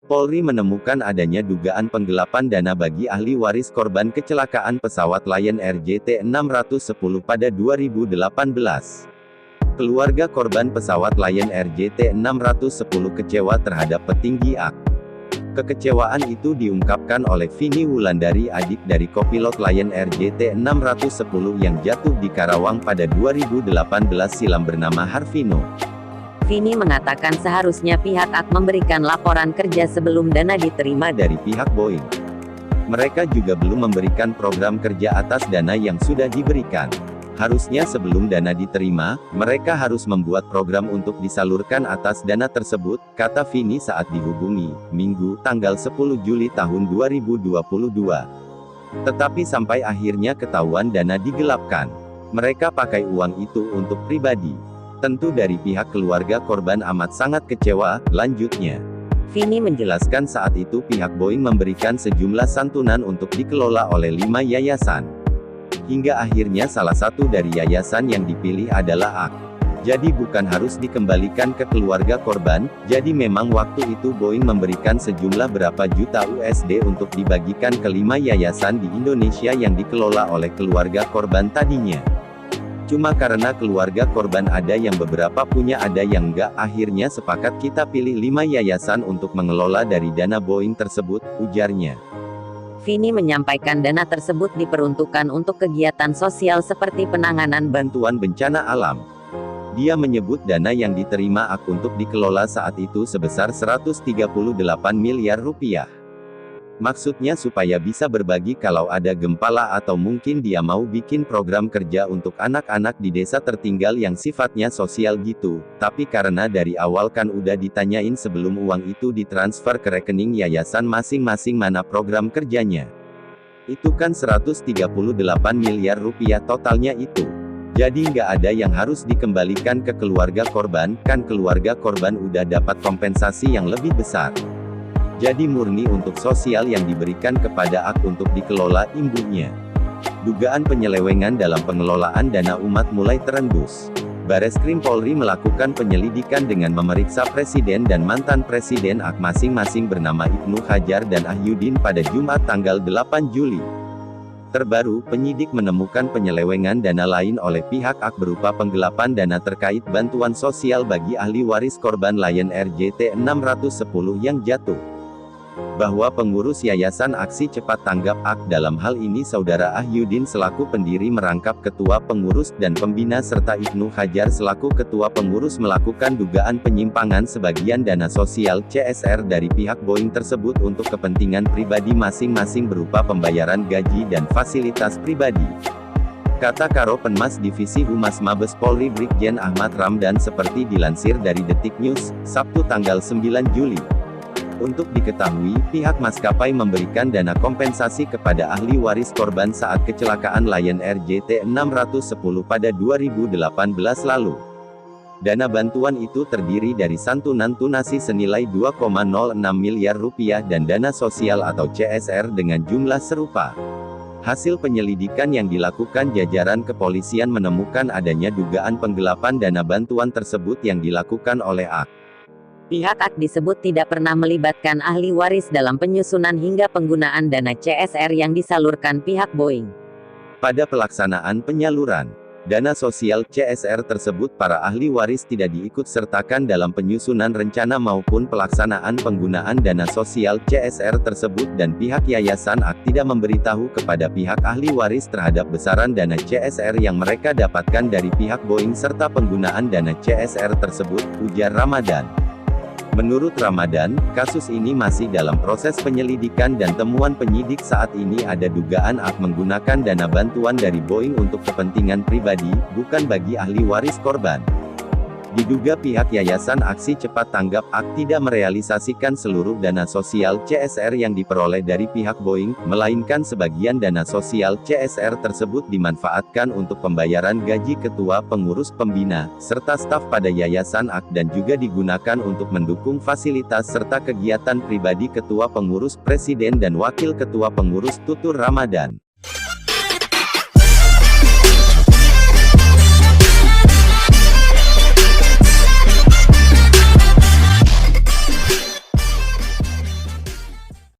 Polri menemukan adanya dugaan penggelapan dana bagi ahli waris korban kecelakaan pesawat Lion Air JT610 pada 2018. Keluarga korban pesawat Lion Air JT610 kecewa terhadap petinggi AK. Kekecewaan itu diungkapkan oleh Vini Wulandari, adik dari kopilot Lion Air JT610 yang jatuh di Karawang pada 2018 silam bernama Harvino. Vini mengatakan seharusnya pihak AK memberikan laporan kerja sebelum dana diterima dari pihak Boeing. Mereka juga belum memberikan program kerja atas dana yang sudah diberikan. Harusnya sebelum dana diterima, mereka harus membuat program untuk disalurkan atas dana tersebut, kata Vini saat dihubungi, Minggu, tanggal 10 Juli tahun 2022. Tetapi sampai akhirnya ketahuan dana digelapkan. Mereka pakai uang itu untuk pribadi. Tentu dari pihak keluarga korban amat sangat kecewa, lanjutnya. Vini menjelaskan saat itu pihak Boeing memberikan sejumlah santunan untuk dikelola oleh 5 yayasan. Hingga akhirnya salah satu dari yayasan yang dipilih adalah AK. Jadi bukan harus dikembalikan ke keluarga korban, jadi memang waktu itu Boeing memberikan sejumlah berapa juta USD untuk dibagikan ke 5 yayasan di Indonesia yang dikelola oleh keluarga korban tadinya. Cuma karena keluarga korban ada yang beberapa punya ada yang enggak, akhirnya sepakat kita pilih 5 yayasan untuk mengelola dari dana Boeing tersebut, ujarnya. Vini menyampaikan dana tersebut diperuntukkan untuk kegiatan sosial seperti penanganan bantuan bencana alam. Dia menyebut dana yang diterima AK untuk dikelola saat itu sebesar 138 miliar rupiah. Maksudnya supaya bisa berbagi kalau ada gempa lah, atau mungkin dia mau bikin program kerja untuk anak-anak di desa tertinggal yang sifatnya sosial gitu. Tapi karena dari awal kan udah ditanyain sebelum uang itu ditransfer ke rekening yayasan masing-masing mana program kerjanya. Itu kan 138 miliar rupiah totalnya itu. Jadi nggak ada yang harus dikembalikan ke keluarga korban, kan keluarga korban udah dapat kompensasi yang lebih besar. Jadi murni untuk sosial yang diberikan kepada AK untuk dikelola, imbunya. Dugaan penyelewengan dalam pengelolaan dana umat mulai terendus. Bareskrim Polri melakukan penyelidikan dengan memeriksa Presiden dan mantan Presiden AK masing-masing bernama Ibnu Hajar dan Ahyudin pada Jumat tanggal 8 Juli. Terbaru, penyidik menemukan penyelewengan dana lain oleh pihak AK berupa penggelapan dana terkait bantuan sosial bagi ahli waris korban Lion Air JT610 yang jatuh. Bahwa pengurus Yayasan Aksi Cepat Tanggap AK dalam hal ini Saudara Ahyudin selaku pendiri merangkap ketua pengurus dan pembina serta Ibnu Hajar selaku ketua pengurus melakukan dugaan penyimpangan sebagian dana sosial CSR dari pihak Boeing tersebut untuk kepentingan pribadi masing-masing berupa pembayaran gaji dan fasilitas pribadi. Kata Karo Penmas Divisi Humas Mabes Polri Brigjen Ahmad Ramdan seperti dilansir dari Detik News, Sabtu tanggal 9 Juli. Untuk diketahui, pihak maskapai memberikan dana kompensasi kepada ahli waris korban saat kecelakaan Lion Air JT610 pada 2018 lalu. Dana bantuan itu terdiri dari santunan tunasi senilai 2,06 miliar rupiah dan dana sosial atau CSR dengan jumlah serupa. Hasil penyelidikan yang dilakukan jajaran kepolisian menemukan adanya dugaan penggelapan dana bantuan tersebut yang dilakukan oleh AK. Pihak AK disebut tidak pernah melibatkan ahli waris dalam penyusunan hingga penggunaan dana CSR yang disalurkan pihak Boeing. Pada pelaksanaan penyaluran dana sosial CSR tersebut, para ahli waris tidak diikut sertakan dalam penyusunan rencana maupun pelaksanaan penggunaan dana sosial CSR tersebut dan pihak Yayasan AK tidak memberitahu kepada pihak ahli waris terhadap besaran dana CSR yang mereka dapatkan dari pihak Boeing serta penggunaan dana CSR tersebut, ujar Ramadan. Menurut Ramadan, kasus ini masih dalam proses penyelidikan dan temuan penyidik saat ini ada dugaan AK menggunakan dana bantuan dari Boeing untuk kepentingan pribadi, bukan bagi ahli waris korban. Diduga pihak Yayasan Aksi Cepat Tanggap AK tidak merealisasikan seluruh dana sosial CSR yang diperoleh dari pihak Boeing, melainkan sebagian dana sosial CSR tersebut dimanfaatkan untuk pembayaran gaji ketua pengurus pembina, serta staf pada Yayasan AK dan juga digunakan untuk mendukung fasilitas serta kegiatan pribadi ketua pengurus, presiden dan wakil ketua pengurus, tutur Ramadan.